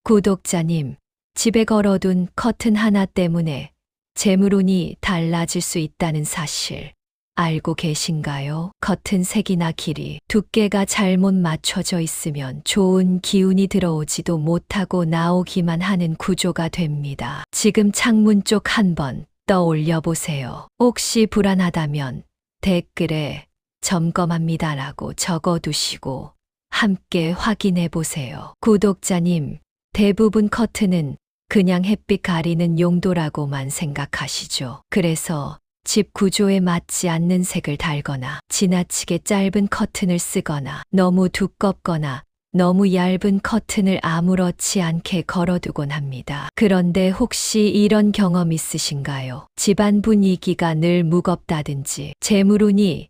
구독자님, 집에 걸어둔 커튼 하나 때문에 재물운이 달라질 수 있다는 사실 알고 계신가요? 커튼 색이나 길이, 두께가 잘못 맞춰져 있으면 좋은 기운이 들어오지도 못하고 나오기만 하는 구조가 됩니다. 지금 창문 쪽 한번 떠올려 보세요. 혹시 불안하다면 댓글에 점검합니다라고 적어두시고 함께 확인해 보세요. 구독자님, 대부분 커튼은 그냥 햇빛 가리는 용도라고만 생각하시죠. 그래서 집 구조에 맞지 않는 색을 달거나 지나치게 짧은 커튼을 쓰거나 너무 두껍거나 너무 얇은 커튼을 아무렇지 않게 걸어두곤 합니다. 그런데 혹시 이런 경험 있으신가요? 집안 분위기가 늘 무겁다든지 재물운이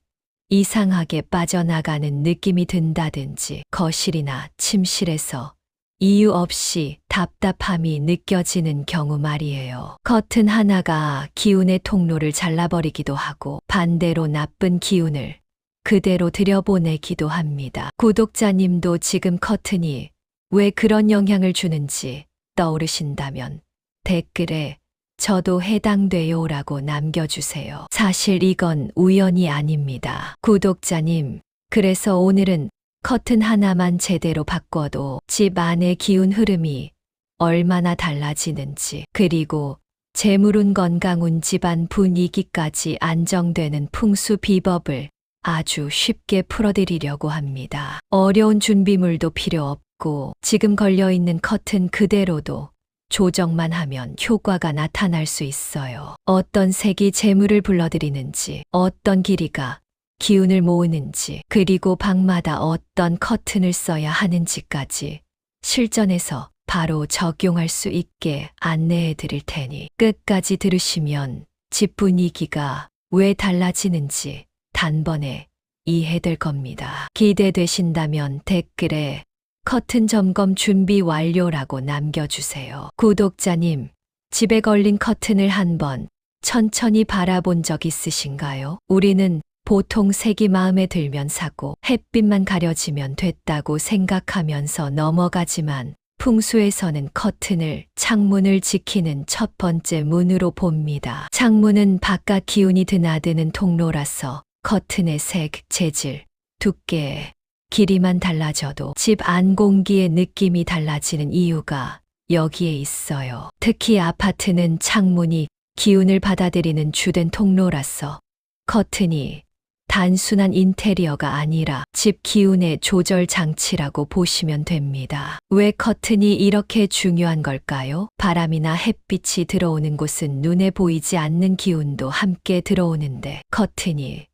이상하게 빠져나가는 느낌이 든다든지 거실이나 침실에서 이유 없이 답답함이 느껴지는 경우 말이에요. 커튼 하나가 기운의 통로를 잘라버리기도 하고 반대로 나쁜 기운을 그대로 들여보내기도 합니다. 구독자님도 지금 커튼이 왜 그런 영향을 주는지 떠오르신다면 댓글에 저도 해당돼요라고 남겨주세요. 사실 이건 우연이 아닙니다. 구독자님, 그래서 오늘은 커튼 하나만 제대로 바꿔도 집 안의 기운 흐름이 얼마나 달라지는지, 그리고 재물운, 건강운, 집안 분위기까지 안정되는 풍수 비법을 아주 쉽게 풀어드리려고 합니다. 어려운 준비물도 필요 없고 지금 걸려있는 커튼 그대로도 조정만 하면 효과가 나타날 수 있어요. 어떤 색이 재물을 불러들이는지, 어떤 길이가 기운을 모으는지, 그리고 방마다 어떤 커튼을 써야 하는지까지 실전에서 바로 적용할 수 있게 안내해 드릴 테니 끝까지 들으시면 집 분위기가 왜 달라지는지 단번에 이해될 겁니다. 기대되신다면 댓글에 커튼 점검 준비 완료라고 남겨주세요. 구독자님, 집에 걸린 커튼을 한번 천천히 바라본 적 있으신가요? 우리는 보통 색이 마음에 들면 사고 햇빛만 가려지면 됐다고 생각하면서 넘어가지만 풍수에서는 커튼을 창문을 지키는 첫 번째 문으로 봅니다. 창문은 바깥 기운이 드나드는 통로라서 커튼의 색, 재질, 두께, 길이만 달라져도 집 안 공기의 느낌이 달라지는 이유가 여기에 있어요. 특히 아파트는 창문이 기운을 받아들이는 주된 통로라서 커튼이 단순한 인테리어가 아니라 집 기운의 조절 장치라고 보시면 됩니다. 왜 커튼이 이렇게 중요한 걸까요? 바람이나 햇빛이 들어오는 곳은 눈에 보이지 않는 기운도 함께 들어오는데 커튼이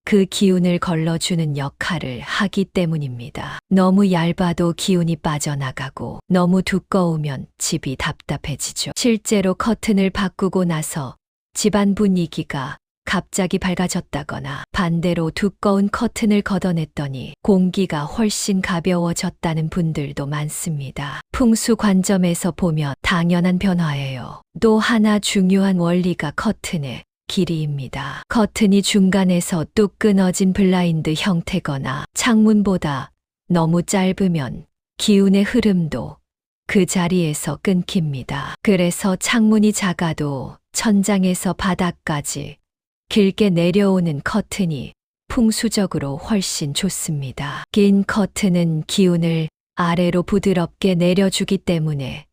그 기운을 걸러주는 역할을 하기 때문입니다. 너무 얇아도 기운이 빠져나가고 너무 두꺼우면 집이 답답해지죠. 실제로 커튼을 바꾸고 나서 집안 분위기가 갑자기 밝아졌다거나 반대로 두꺼운 커튼을 걷어냈더니 공기가 훨씬 가벼워졌다는 분들도 많습니다. 풍수 관점에서 보면 당연한 변화예요. 또 하나 중요한 원리가 커튼의 길이입니다. 커튼이 중간에서 뚝 끊어진 블라인드 형태거나 창문보다 너무 짧으면 기운의 흐름도 그 자리에서 끊깁니다. 그래서 창문이 작아도 천장에서 바닥까지 길게 내려오는 커튼이 풍수적으로 훨씬 좋습니다. 긴 커튼은 기운을 아래로 부드럽게 내려주기 때문에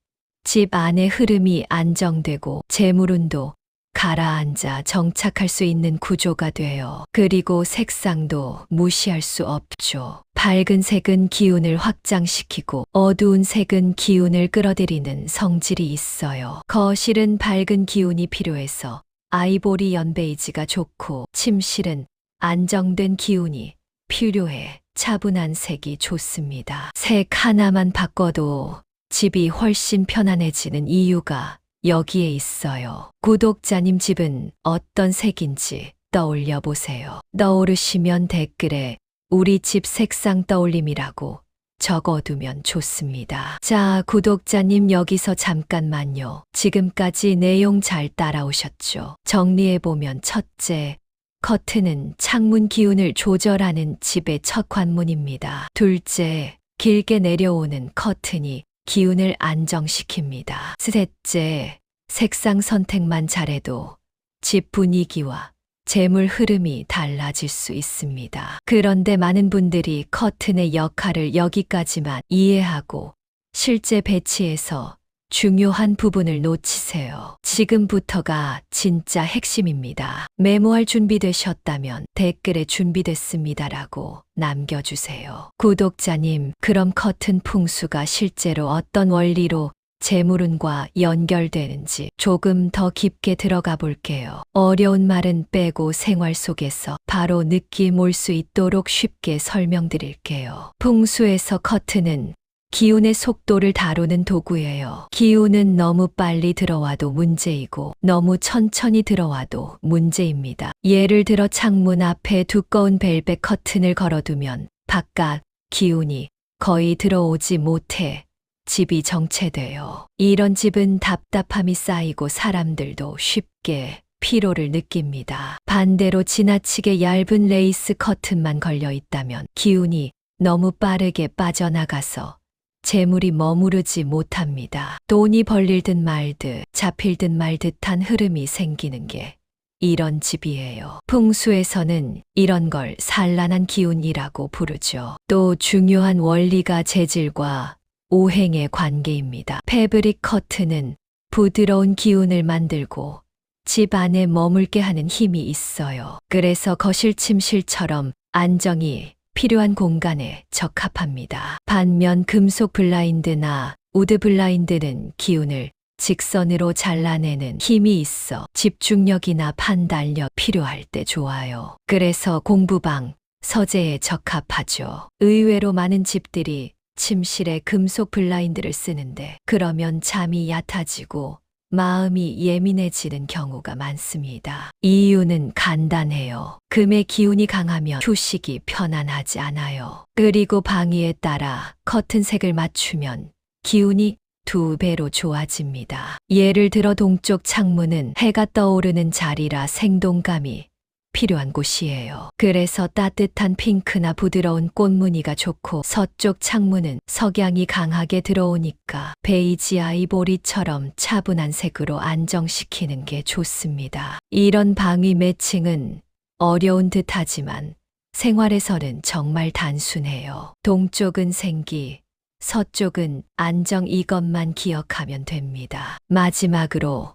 집 안의 흐름이 안정되고 재물운도 가라앉아 정착할 수 있는 구조가 돼요. 그리고 색상도 무시할 수 없죠. 밝은 색은 기운을 확장시키고 어두운 색은 기운을 끌어들이는 성질이 있어요. 거실은 밝은 기운이 필요해서 아이보리 연베이지가 좋고 침실은 안정된 기운이 필요해 차분한 색이 좋습니다. 색 하나만 바꿔도 집이 훨씬 편안해지는 이유가 여기에 있어요. 구독자님 집은 어떤 색인지 떠올려 보세요. 떠오르시면 댓글에 우리 집 색상 떠올림이라고 적어두면 좋습니다. 자, 구독자님 여기서 잠깐만요. 지금까지 내용 잘 따라오셨죠? 정리해보면 첫째, 커튼은 창문 기운을 조절하는 집의 첫 관문입니다. 둘째, 길게 내려오는 커튼이 기운을 안정시킵니다. 셋째, 색상 선택만 잘해도 집 분위기와 재물 흐름이 달라질 수 있습니다. 그런데 많은 분들이 커튼의 역할을 여기까지만 이해하고 실제 배치에서 중요한 부분을 놓치세요. 지금부터가 진짜 핵심입니다. 메모할 준비되셨다면 댓글에 준비됐습니다라고 남겨주세요. 구독자님, 그럼 커튼 풍수가 실제로 어떤 원리로 재물운과 연결되는지 조금 더 깊게 들어가 볼게요. 어려운 말은 빼고 생활 속에서 바로 느낌 올 수 있도록 쉽게 설명드릴게요. 풍수에서 커튼은 기운의 속도를 다루는 도구예요. 기운은 너무 빨리 들어와도 문제이고 너무 천천히 들어와도 문제입니다. 예를 들어 창문 앞에 두꺼운 벨벳 커튼을 걸어두면 바깥 기운이 거의 들어오지 못해 집이 정체돼요. 이런 집은 답답함이 쌓이고 사람들도 쉽게 피로를 느낍니다. 반대로 지나치게 얇은 레이스 커튼만 걸려 있다면 기운이 너무 빠르게 빠져나가서 재물이 머무르지 못합니다. 돈이 벌릴 듯 말듯 잡힐 듯 말 듯한 흐름이 생기는 게 이런 집이에요. 풍수에서는 이런 걸 산란한 기운이라고 부르죠. 또 중요한 원리가 재질과 오행의 관계입니다. 패브릭 커튼은 부드러운 기운을 만들고 집 안에 머물게 하는 힘이 있어요. 그래서 거실 침실처럼 안정이 필요한 공간에 적합합니다. 반면 금속 블라인드나 우드 블라인드는 기운을 직선으로 잘라내는 힘이 있어 집중력이나 판단력 필요할 때 좋아요. 그래서 공부방, 서재에 적합하죠. 의외로 많은 집들이 침실에 금속 블라인드를 쓰는데 그러면 잠이 얕아지고 마음이 예민해지는 경우가 많습니다. 이유는 간단해요. 금의 기운이 강하면 휴식이 편안하지 않아요. 그리고 방위에 따라 커튼 색을 맞추면 기운이 2배로 좋아집니다. 예를 들어 동쪽 창문은 해가 떠오르는 자리라 생동감이 필요한 곳이에요. 그래서 따뜻한 핑크나 부드러운 꽃무늬가 좋고 서쪽 창문은 석양이 강하게 들어오니까 베이지 아이보리처럼 차분한 색으로 안정시키는 게 좋습니다. 이런 방위 매칭은 어려운 듯하지만 생활에서는 정말 단순해요. 동쪽은 생기, 서쪽은 안정, 이것만 기억하면 됩니다. 마지막으로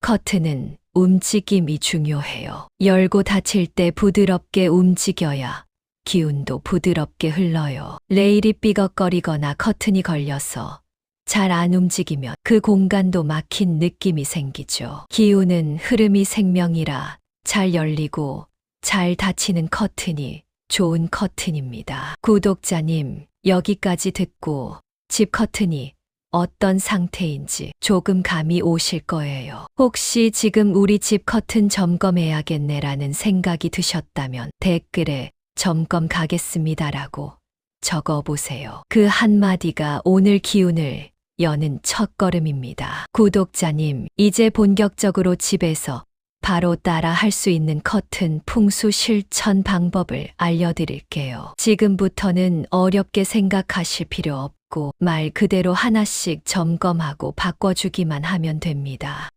커튼은 움직임이 중요해요. 열고 닫힐 때 부드럽게 움직여야 기운도 부드럽게 흘러요. 레일이 삐걱거리거나 커튼이 걸려서 잘 안 움직이면 그 공간도 막힌 느낌이 생기죠. 기운은 흐름이 생명이라 잘 열리고 잘 닫히는 커튼이 좋은 커튼입니다. 구독자님, 여기까지 듣고 집 커튼이 어떤 상태인지 조금 감이 오실 거예요. 혹시 지금 우리 집 커튼 점검해야겠네라는 생각이 드셨다면 댓글에 점검 가겠습니다라고 적어보세요. 그 한마디가 오늘 기운을 여는 첫걸음입니다. 구독자님, 이제 본격적으로 집에서 바로 따라 할 수 있는 커튼 풍수 실천 방법을 알려드릴게요. 지금부터는 어렵게 생각하실 필요 없고 말 그대로 하나씩 점검하고 바꿔주기만 하면 됩니다.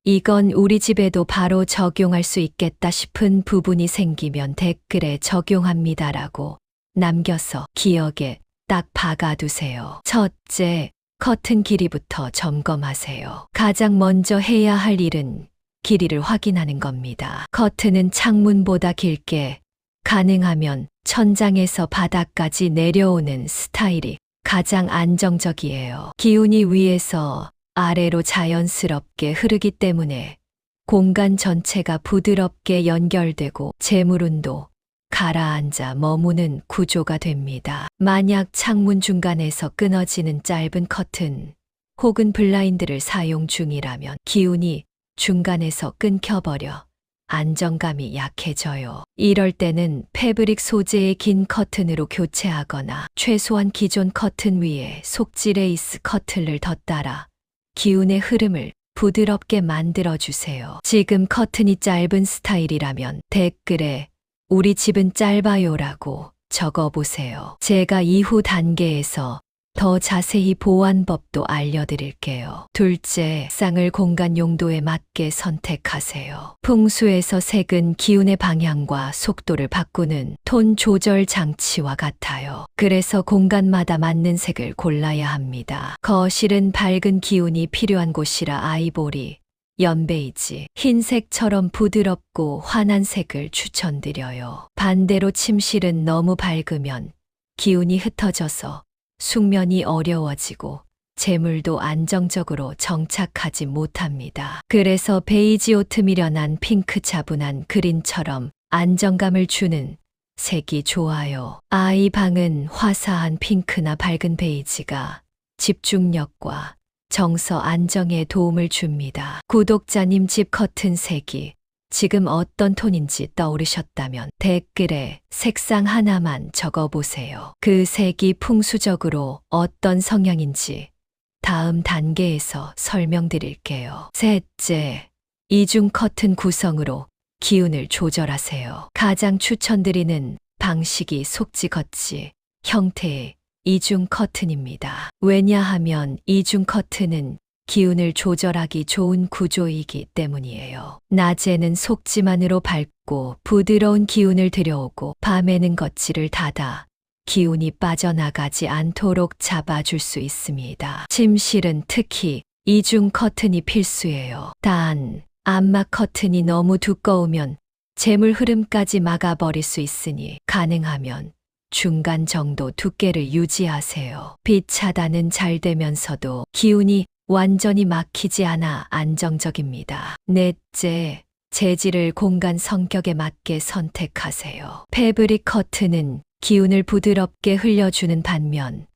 이건 우리 집에도 바로 적용할 수 있겠다 싶은 부분이 생기면 댓글에 적용합니다라고 남겨서 기억에 딱 박아두세요. 첫째, 커튼 길이부터 점검하세요. 가장 먼저 해야 할 일은 길이를 확인하는 겁니다. 커튼은 창문보다 길게, 가능하면 천장에서 바닥까지 내려오는 스타일이 가장 안정적이에요. 기운이 위에서 아래로 자연스럽게 흐르기 때문에 공간 전체가 부드럽게 연결되고 재물운도 가라앉아 머무는 구조가 됩니다. 만약 창문 중간에서 끊어지는 짧은 커튼 혹은 블라인드를 사용 중이라면 기운이 중간에서 끊겨버려 안정감이 약해져요. 이럴 때는 패브릭 소재의 긴 커튼으로 교체하거나 최소한 기존 커튼 위에 속지 레이스 커튼을 덧달아 기운의 흐름을 부드럽게 만들어주세요. 지금 커튼이 짧은 스타일이라면 댓글에 우리 집은 짧아요라고 적어보세요. 제가 이후 단계에서 더 자세히 보완법도 알려드릴게요. 둘째, 색상을 공간 용도에 맞게 선택하세요. 풍수에서 색은 기운의 방향과 속도를 바꾸는 톤 조절 장치와 같아요. 그래서 공간마다 맞는 색을 골라야 합니다. 거실은 밝은 기운이 필요한 곳이라 아이보리, 연베이지, 흰색처럼 부드럽고 환한 색을 추천드려요. 반대로 침실은 너무 밝으면 기운이 흩어져서 숙면이 어려워지고 재물도 안정적으로 정착하지 못합니다. 그래서 베이지 오트밀연한 핑크 차분한 그린처럼 안정감을 주는 색이 좋아요. 아이 방은 화사한 핑크나 밝은 베이지가 집중력과 정서 안정에 도움을 줍니다. 구독자님 집 커튼 색이 지금 어떤 톤인지 떠오르셨다면 댓글에 색상 하나만 적어보세요. 그 색이 풍수적으로 어떤 성향인지 다음 단계에서 설명드릴게요. 셋째, 이중 커튼 구성으로 기운을 조절하세요. 가장 추천드리는 방식이 속지-겉지 형태의 이중 커튼입니다. 왜냐하면 이중 커튼은 기운을 조절하기 좋은 구조이기 때문이에요. 낮에는 속지만으로 밝고 부드러운 기운을 들여오고 밤에는 겉지를 닫아 기운이 빠져나가지 않도록 잡아줄 수 있습니다. 침실은 특히 이중 커튼이 필수예요. 단, 암막 커튼이 너무 두꺼우면 재물 흐름까지 막아버릴 수 있으니 가능하면 중간 정도 두께를 유지하세요. 빛 차단은 잘 되면서도 기운이 완전히 막히지 않아 안정적입니다. 넷째, 재질을 공간 성격에 맞게 선택하세요. 패브릭 커튼은 기운을 부드럽게 흘려주는 반면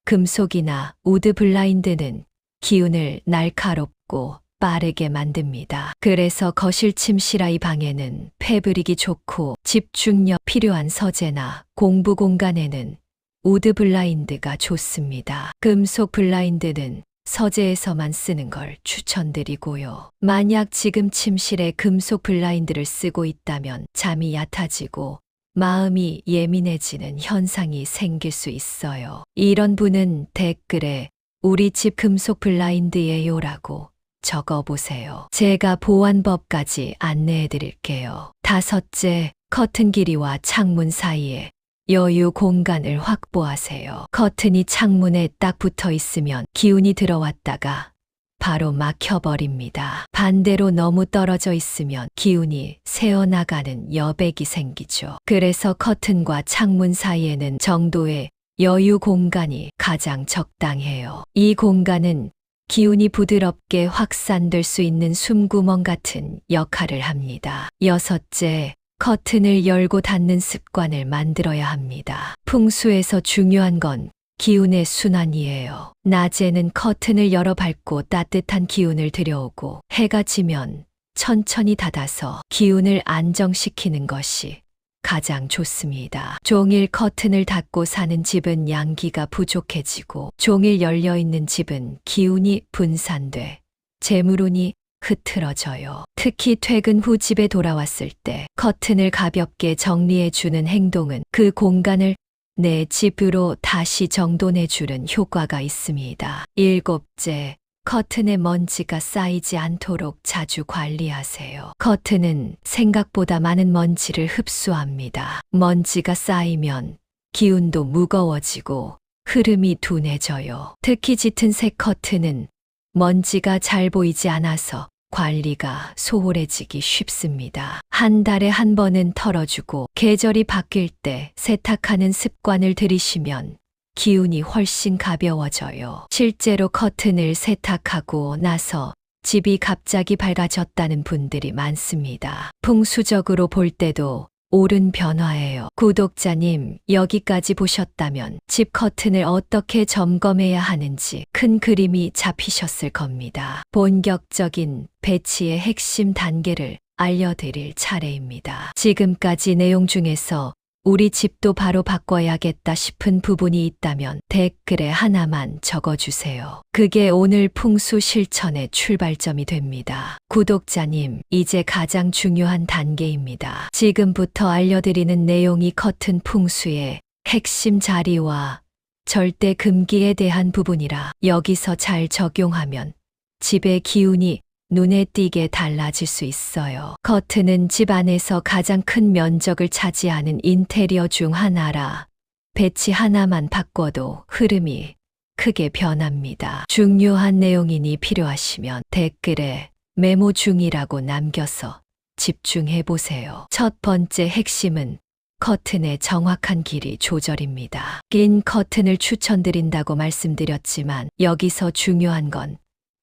금속이나 우드 블라인드는 기운을 날카롭고 빠르게 만듭니다. 그래서 거실 침실아이 방에는 패브릭이 좋고 집중력 필요한 서재나 공부 공간에는 우드 블라인드가 좋습니다. 금속 블라인드는 서재에서만 쓰는 걸 추천드리고요. 만약 지금 침실에 금속 블라인드를 쓰고 있다면 잠이 얕아지고 마음이 예민해지는 현상이 생길 수 있어요. 이런 분은 댓글에 우리 집 금속 블라인드예요라고 적어보세요. 제가 보완법까지 안내해 드릴게요. 다섯째, 커튼 길이와 창문 사이에 여유 공간을 확보하세요. 커튼이 창문에 딱 붙어 있으면 기운이 들어왔다가 바로 막혀버립니다. 반대로 너무 떨어져 있으면 기운이 새어나가는 여백이 생기죠. 그래서 커튼과 창문 사이에는 정도의 여유 공간이 가장 적당해요. 이 공간은 기운이 부드럽게 확산될 수 있는 숨구멍 같은 역할을 합니다. 여섯째, 커튼을 열고 닫는 습관을 만들어야 합니다. 풍수에서 중요한 건 기운의 순환이에요. 낮에는 커튼을 열어 밝고 따뜻한 기운을 들여오고 해가 지면 천천히 닫아서 기운을 안정시키는 것이 가장 좋습니다. 종일 커튼을 닫고 사는 집은 양기가 부족해지고 종일 열려 있는 집은 기운이 분산돼 재물운이 흐트러져요. 특히 퇴근 후 집에 돌아왔을 때 커튼을 가볍게 정리해주는 행동은 그 공간을 내 집으로 다시 정돈해주는 효과가 있습니다. 일곱째, 커튼에 먼지가 쌓이지 않도록 자주 관리하세요. 커튼은 생각보다 많은 먼지를 흡수합니다. 먼지가 쌓이면 기운도 무거워지고 흐름이 둔해져요. 특히 짙은 색 커튼은 먼지가 잘 보이지 않아서 관리가 소홀해지기 쉽습니다. 한 달에 한 번은 털어주고 계절이 바뀔 때 세탁하는 습관을 들이시면 기운이 훨씬 가벼워져요. 실제로 커튼을 세탁하고 나서 집이 갑자기 밝아졌다는 분들이 많습니다. 풍수적으로 볼 때도 옳은 변화예요. 구독자님, 여기까지 보셨다면 집 커튼을 어떻게 점검해야 하는지 큰 그림이 잡히셨을 겁니다. 본격적인 배치의 핵심 단계를 알려드릴 차례입니다. 지금까지 내용 중에서 우리 집도 바로 바꿔야겠다 싶은 부분이 있다면 댓글에 하나만 적어주세요. 그게 오늘 풍수 실천의 출발점이 됩니다. 구독자님, 이제 가장 중요한 단계입니다. 지금부터 알려드리는 내용이 커튼 풍수의 핵심 자리와 절대 금기에 대한 부분이라 여기서 잘 적용하면 집의 기운이 눈에 띄게 달라질 수 있어요. 커튼은 집 안에서 가장 큰 면적을 차지하는 인테리어 중 하나라 배치 하나만 바꿔도 흐름이 크게 변합니다. 중요한 내용이니 필요하시면 댓글에 메모 중이라고 남겨서 집중해 보세요. 첫 번째 핵심은 커튼의 정확한 길이 조절입니다. 긴 커튼을 추천드린다고 말씀드렸지만 여기서 중요한 건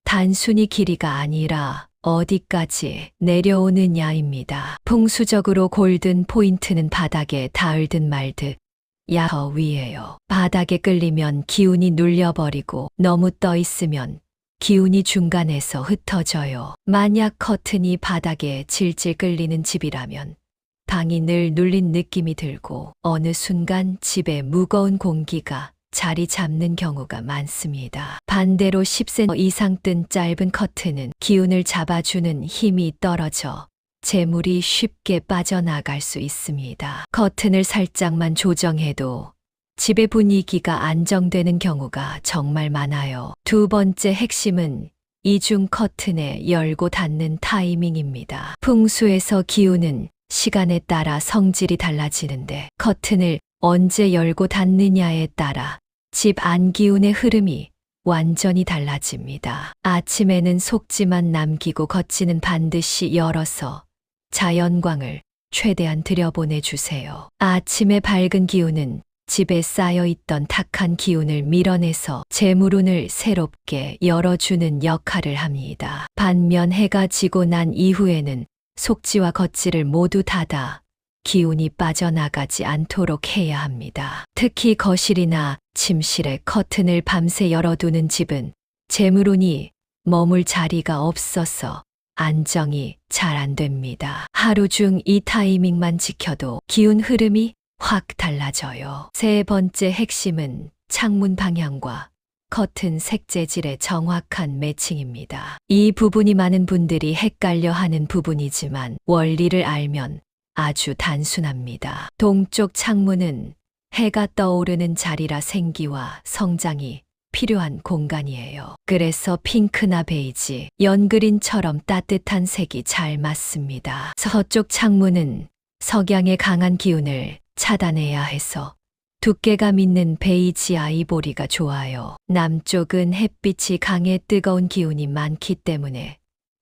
단순히 길이가 아니라 어디까지 내려오느냐입니다. 풍수적으로 골든 포인트는 바닥에 닿을듯 말듯 야허 위에요. 바닥에 끌리면 기운이 눌려버리고 너무 떠 있으면 기운이 중간에서 흩어져요. 만약 커튼이 바닥에 질질 끌리는 집이라면 방이 늘 눌린 느낌이 들고 어느 순간 집에 무거운 공기가 자리 잡는 경우가 많습니다. 반대로 10cm 이상 뜬 짧은 커튼은 기운을 잡아주는 힘이 떨어져 재물이 쉽게 빠져나갈 수 있습니다. 커튼을 살짝만 조정해도 집의 분위기가 안정되는 경우가 정말 많아요. 두 번째 핵심은 이중 커튼의 열고 닫는 타이밍입니다. 풍수에서 기운은 시간에 따라 성질이 달라지는데 커튼을 언제 열고 닫느냐에 따라 집 안 기운의 흐름이 완전히 달라집니다. 아침에는 속지만 남기고 겉지는 반드시 열어서 자연광을 최대한 들여보내주세요. 아침의 밝은 기운은 집에 쌓여있던 탁한 기운을 밀어내서 재물운을 새롭게 열어주는 역할을 합니다. 반면 해가 지고 난 이후에는 속지와 겉지를 모두 닫아 기운이 빠져나가지 않도록 해야 합니다. 특히 거실이나 침실에 커튼을 밤새 열어두는 집은 재물운이 머물 자리가 없어서 안정이 잘 안 됩니다. 하루 중 이 타이밍만 지켜도 기운 흐름이 확 달라져요. 세 번째 핵심은 창문 방향과 커튼 색재질의 정확한 매칭입니다. 이 부분이 많은 분들이 헷갈려 하는 부분이지만 원리를 알면 아주 단순합니다. 동쪽 창문은 해가 떠오르는 자리라 생기와 성장이 필요한 공간이에요. 그래서 핑크나 베이지, 연그린처럼 따뜻한 색이 잘 맞습니다. 서쪽 창문은 석양의 강한 기운을 차단해야 해서 두께감 있는 베이지 아이보리가 좋아요. 남쪽은 햇빛이 강해 뜨거운 기운이 많기 때문에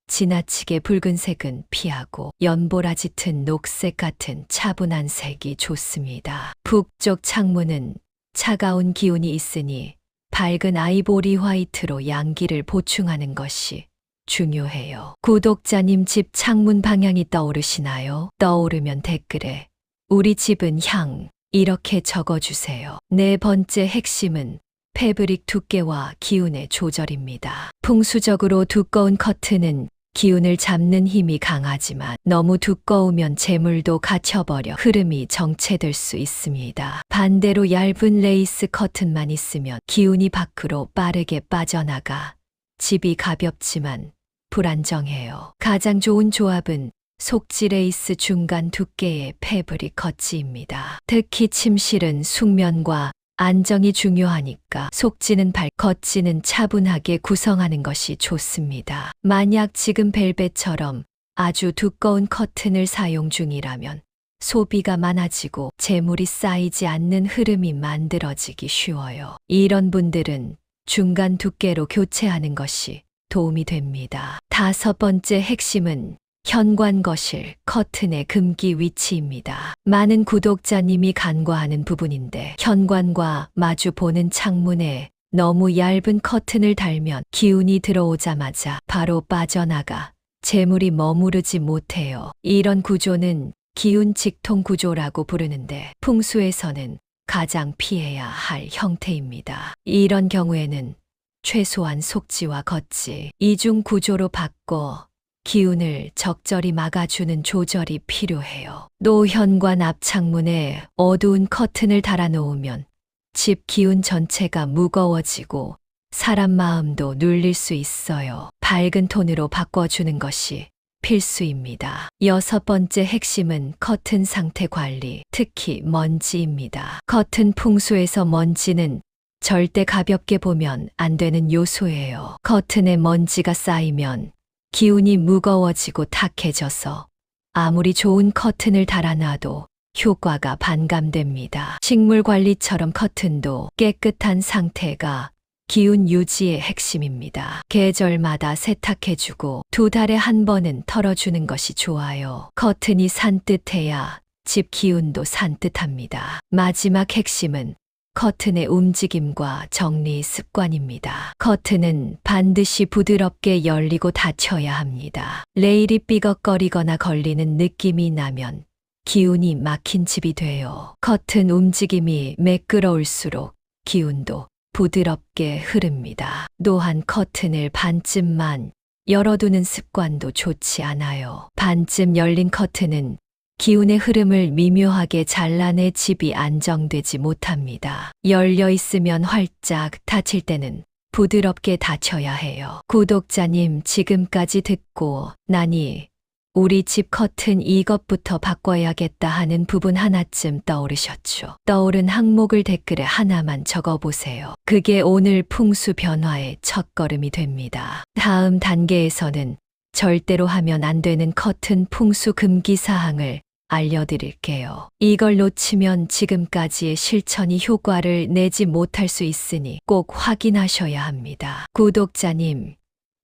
지나치게 붉은색은 피하고 연보라 짙은 녹색 같은 차분한 색이 좋습니다. 북쪽 창문은 차가운 기운이 있으니 밝은 아이보리 화이트로 양기를 보충하는 것이 중요해요. 구독자님 집 창문 방향이 떠오르시나요? 떠오르면 댓글에 우리 집은 향 이렇게 적어주세요. 네 번째 핵심은 패브릭 두께와 기운의 조절입니다. 풍수적으로 두꺼운 커튼은 기운을 잡는 힘이 강하지만 너무 두꺼우면 재물도 갇혀버려 흐름이 정체될 수 있습니다. 반대로 얇은 레이스 커튼만 있으면 기운이 밖으로 빠르게 빠져나가 집이 가볍지만 불안정해요. 가장 좋은 조합은 속지 레이스 중간 두께의 패브릭 겉지입니다. 특히 침실은 숙면과 안정이 중요하니까 속지는 겉지는 차분하게 구성하는 것이 좋습니다. 만약 지금 벨벳처럼 아주 두꺼운 커튼을 사용 중이라면 소비가 많아지고 재물이 쌓이지 않는 흐름이 만들어지기 쉬워요. 이런 분들은 중간 두께로 교체하는 것이 도움이 됩니다. 다섯 번째 핵심은 현관 거실 커튼의 금기 위치입니다. 많은 구독자님이 간과하는 부분인데 현관과 마주 보는 창문에 너무 얇은 커튼을 달면 기운이 들어오자마자 바로 빠져나가 재물이 머무르지 못해요. 이런 구조는 기운 직통 구조라고 부르는데 풍수에서는 가장 피해야 할 형태입니다. 이런 경우에는 최소한 속지와 겉지 이중 구조로 바꿔 기운을 적절히 막아주는 조절이 필요해요. 또 현관 앞 창문에 어두운 커튼을 달아놓으면 집 기운 전체가 무거워지고 사람 마음도 눌릴 수 있어요. 밝은 톤으로 바꿔주는 것이 필수입니다. 여섯 번째 핵심은 커튼 상태 관리, 특히 먼지입니다. 커튼 풍수에서 먼지는 절대 가볍게 보면 안 되는 요소예요. 커튼에 먼지가 쌓이면 기운이 무거워지고 탁해져서 아무리 좋은 커튼을 달아놔도 효과가 반감됩니다. 식물 관리처럼 커튼도 깨끗한 상태가 기운 유지의 핵심입니다. 계절마다 세탁해주고 2달에 한 번은 털어주는 것이 좋아요. 커튼이 산뜻해야 집 기운도 산뜻합니다. 마지막 핵심은 커튼의 움직임과 정리 습관입니다. 커튼은 반드시 부드럽게 열리고 닫혀야 합니다. 레일이 삐걱거리거나 걸리는 느낌이 나면 기운이 막힌 집이 돼요. 커튼 움직임이 매끄러울수록 기운도 부드럽게 흐릅니다. 또한 커튼을 반쯤만 열어두는 습관도 좋지 않아요. 반쯤 열린 커튼은 기운의 흐름을 미묘하게 잘라내 집이 안정되지 못합니다. 열려 있으면 활짝 닫힐 때는 부드럽게 닫혀야 해요. 구독자님, 지금까지 듣고 나니 우리 집 커튼 이것부터 바꿔야겠다 하는 부분 하나쯤 떠오르셨죠? 떠오른 항목을 댓글에 하나만 적어보세요. 그게 오늘 풍수 변화의 첫걸음이 됩니다. 다음 단계에서는 절대로 하면 안 되는 커튼 풍수 금기 사항을 알려드릴게요. 이걸 놓치면 지금까지의 실천이 효과를 내지 못할 수 있으니 꼭 확인하셔야 합니다. 구독자님,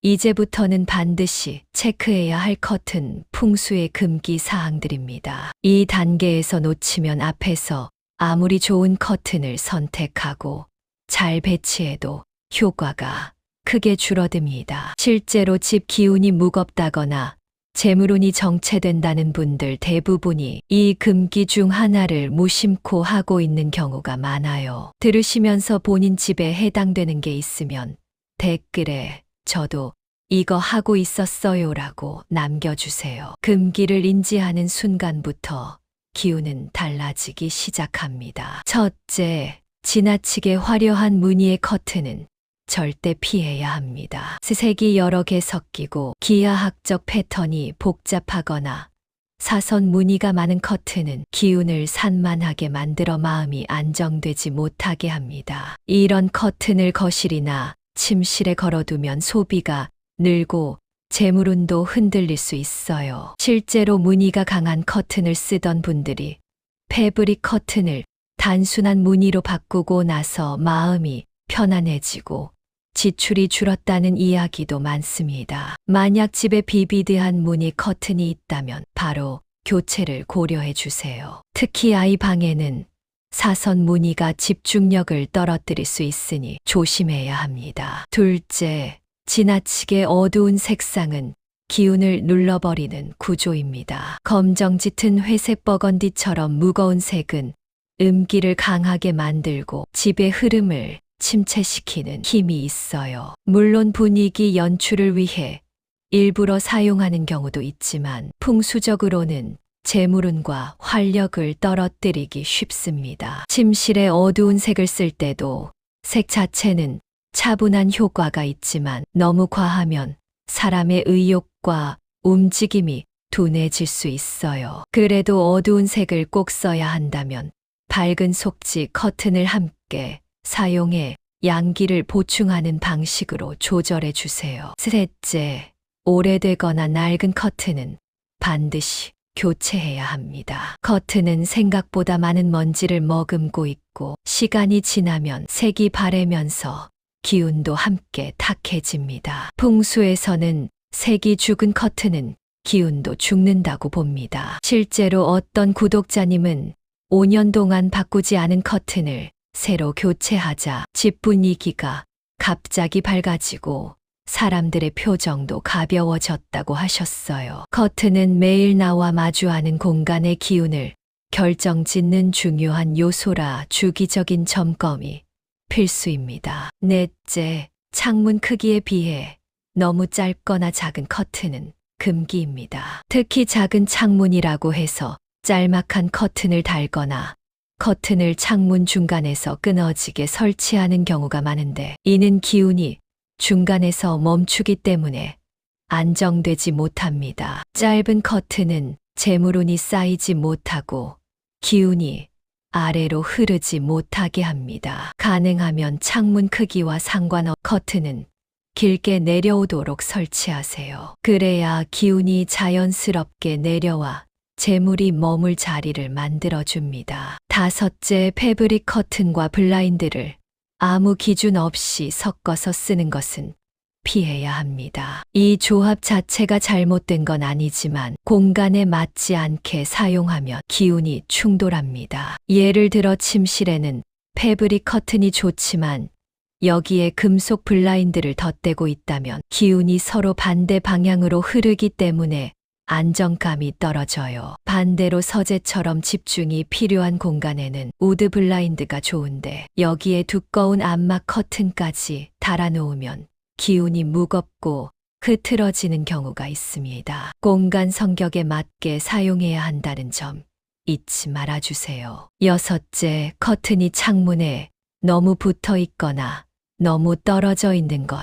이제부터는 반드시 체크해야 할 커튼 풍수의 금기 사항들입니다. 이 단계에서 놓치면 앞에서 아무리 좋은 커튼을 선택하고 잘 배치해도 효과가 크게 줄어듭니다. 실제로 집 기운이 무겁다거나 재물운이 정체된다는 분들 대부분이 이 금기 중 하나를 무심코 하고 있는 경우가 많아요. 들으시면서 본인 집에 해당되는 게 있으면 댓글에 저도 이거 하고 있었어요 라고 남겨주세요. 금기를 인지하는 순간부터 기운은 달라지기 시작합니다. 첫째, 지나치게 화려한 무늬의 커튼은 절대 피해야 합니다. 색이 여러 개 섞이고 기하학적 패턴이 복잡하거나 사선 무늬가 많은 커튼은 기운을 산만하게 만들어 마음이 안정되지 못하게 합니다. 이런 커튼을 거실이나 침실에 걸어두면 소비가 늘고 재물운도 흔들릴 수 있어요. 실제로 무늬가 강한 커튼을 쓰던 분들이 패브릭 커튼을 단순한 무늬로 바꾸고 나서 마음이 편안해지고 지출이 줄었다는 이야기도 많습니다. 만약 집에 비비드한 무늬 커튼이 있다면 바로 교체를 고려해 주세요. 특히 아이 방에는 사선 무늬가 집중력을 떨어뜨릴 수 있으니 조심해야 합니다. 둘째, 지나치게 어두운 색상은 기운을 눌러버리는 구조입니다. 검정 짙은 회색 버건디처럼 무거운 색은 음기를 강하게 만들고 집의 흐름을 침체시키는 힘이 있어요. 물론 분위기 연출을 위해 일부러 사용하는 경우도 있지만 풍수적으로는 재물운과 활력을 떨어뜨리기 쉽습니다. 침실에 어두운 색을 쓸 때도 색 자체는 차분한 효과가 있지만 너무 과하면 사람의 의욕과 움직임이 둔해질 수 있어요. 그래도 어두운 색을 꼭 써야 한다면 밝은 속지 커튼을 함께 사용해 양기를 보충하는 방식으로 조절해 주세요. 셋째, 오래되거나 낡은 커튼은 반드시 교체해야 합니다. 커튼은 생각보다 많은 먼지를 머금고 있고 시간이 지나면 색이 바래면서 기운도 함께 탁해집니다. 풍수에서는 색이 죽은 커튼은 기운도 죽는다고 봅니다. 실제로 어떤 구독자님은 5년 동안 바꾸지 않은 커튼을 새로 교체하자 집 분위기가 갑자기 밝아지고 사람들의 표정도 가벼워졌다고 하셨어요. 커튼은 매일 나와 마주하는 공간의 기운을 결정짓는 중요한 요소라 주기적인 점검이 필수입니다. 넷째, 창문 크기에 비해 너무 짧거나 작은 커튼은 금기입니다. 특히 작은 창문이라고 해서 짤막한 커튼을 달거나 커튼을 창문 중간에서 끊어지게 설치하는 경우가 많은데 이는 기운이 중간에서 멈추기 때문에 안정되지 못합니다. 짧은 커튼은 재물운이 쌓이지 못하고 기운이 아래로 흐르지 못하게 합니다. 가능하면 창문 크기와 상관없이 커튼은 길게 내려오도록 설치하세요. 그래야 기운이 자연스럽게 내려와 재물이 머물 자리를 만들어줍니다. 다섯째, 패브릭 커튼과 블라인드를 아무 기준 없이 섞어서 쓰는 것은 피해야 합니다. 이 조합 자체가 잘못된 건 아니지만 공간에 맞지 않게 사용하면 기운이 충돌합니다. 예를 들어 침실에는 패브릭 커튼이 좋지만 여기에 금속 블라인드를 덧대고 있다면 기운이 서로 반대 방향으로 흐르기 때문에 안정감이 떨어져요. 반대로 서재처럼 집중이 필요한 공간에는 우드 블라인드가 좋은데 여기에 두꺼운 암막 커튼까지 달아놓으면 기운이 무겁고 흐트러지는 경우가 있습니다. 공간 성격에 맞게 사용해야 한다는 점 잊지 말아주세요. 여섯째, 커튼이 창문에 너무 붙어 있거나 너무 떨어져 있는 것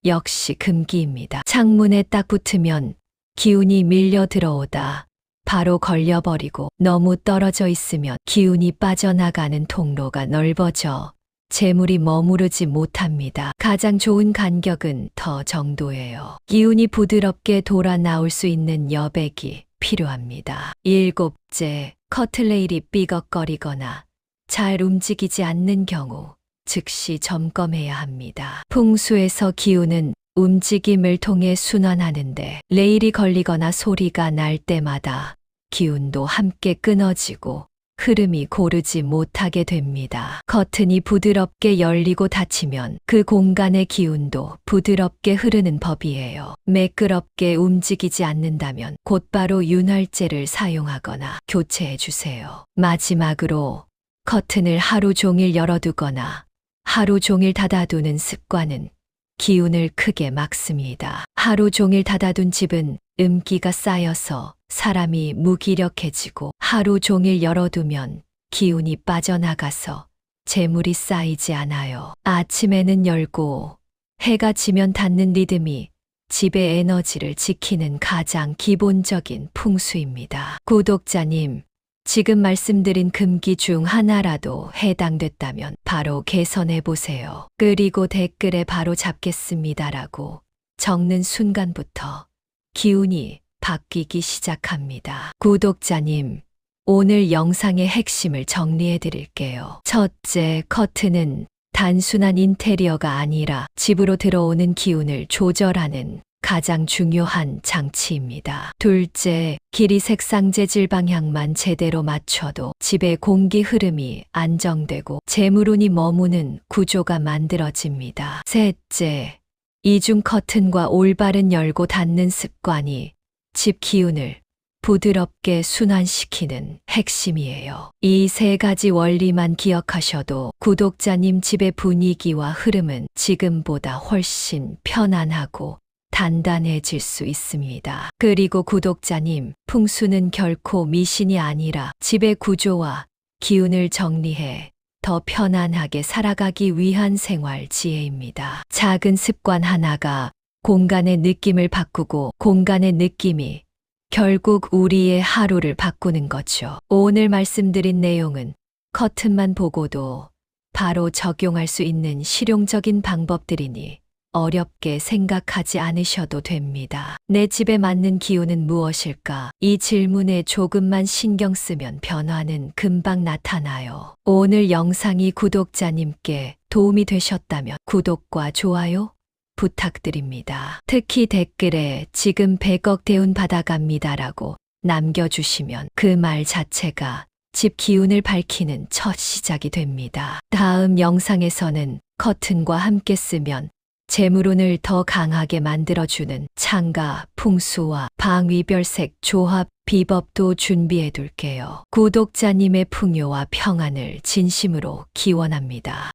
역시 금기입니다. 창문에 딱 붙으면 기운이 밀려 들어오다 바로 걸려버리고 너무 떨어져 있으면 기운이 빠져나가는 통로가 넓어져 재물이 머무르지 못합니다. 가장 좋은 간격은 더 정도예요. 기운이 부드럽게 돌아 나올 수 있는 여백이 필요합니다. 일곱째, 커튼레일이 삐걱거리거나 잘 움직이지 않는 경우 즉시 점검해야 합니다. 풍수에서 기운은 움직임을 통해 순환하는데 레일이 걸리거나 소리가 날 때마다 기운도 함께 끊어지고 흐름이 고르지 못하게 됩니다. 커튼이 부드럽게 열리고 닫히면 그 공간의 기운도 부드럽게 흐르는 법이에요. 매끄럽게 움직이지 않는다면 곧바로 윤활제를 사용하거나 교체해 주세요. 마지막으로 커튼을 하루 종일 열어두거나 하루 종일 닫아두는 습관은 기운을 크게 막습니다. 하루 종일 닫아둔 집은 음기가 쌓여서 사람이 무기력해지고 하루 종일 열어두면 기운이 빠져나가서 재물이 쌓이지 않아요. 아침에는 열고 해가 지면 닫는 리듬이 집의 에너지를 지키는 가장 기본적인 풍수입니다. 구독자님, 지금 말씀드린 금기 중 하나라도 해당됐다면 바로 개선해 보세요. 그리고 댓글에 바로 잡겠습니다라고 적는 순간부터 기운이 바뀌기 시작합니다. 구독자님, 오늘 영상의 핵심을 정리해 드릴게요. 첫째, 커튼은 단순한 인테리어가 아니라 집으로 들어오는 기운을 조절하는 가장 중요한 장치입니다. 둘째, 길이 색상 재질 방향만 제대로 맞춰도 집의 공기 흐름이 안정되고 재물운이 머무는 구조가 만들어집니다. 셋째, 이중 커튼과 올바른 열고 닫는 습관이 집 기운을 부드럽게 순환시키는 핵심이에요. 이 세 가지 원리만 기억하셔도 구독자님 집의 분위기와 흐름은 지금보다 훨씬 편안하고 단단해질 수 있습니다. 그리고 구독자님, 풍수는 결코 미신이 아니라 집의 구조와 기운을 정리해 더 편안하게 살아가기 위한 생활 지혜입니다. 작은 습관 하나가 공간의 느낌을 바꾸고 공간의 느낌이 결국 우리의 하루를 바꾸는 거죠. 오늘 말씀드린 내용은 커튼만 보고도 바로 적용할 수 있는 실용적인 방법들이니 어렵게 생각하지 않으셔도 됩니다. 내 집에 맞는 기운은 무엇일까? 이 질문에 조금만 신경 쓰면 변화는 금방 나타나요. 오늘 영상이 구독자님께 도움이 되셨다면 구독과 좋아요 부탁드립니다. 특히 댓글에 지금 100억 대운 받아갑니다라고 남겨주시면 그 말 자체가 집 기운을 밝히는 첫 시작이 됩니다. 다음 영상에서는 커튼과 함께 쓰면 재물운을 더 강하게 만들어주는 창가, 풍수와 방위별색 조합 비법도 준비해 둘게요. 구독자님의 풍요와 평안을 진심으로 기원합니다.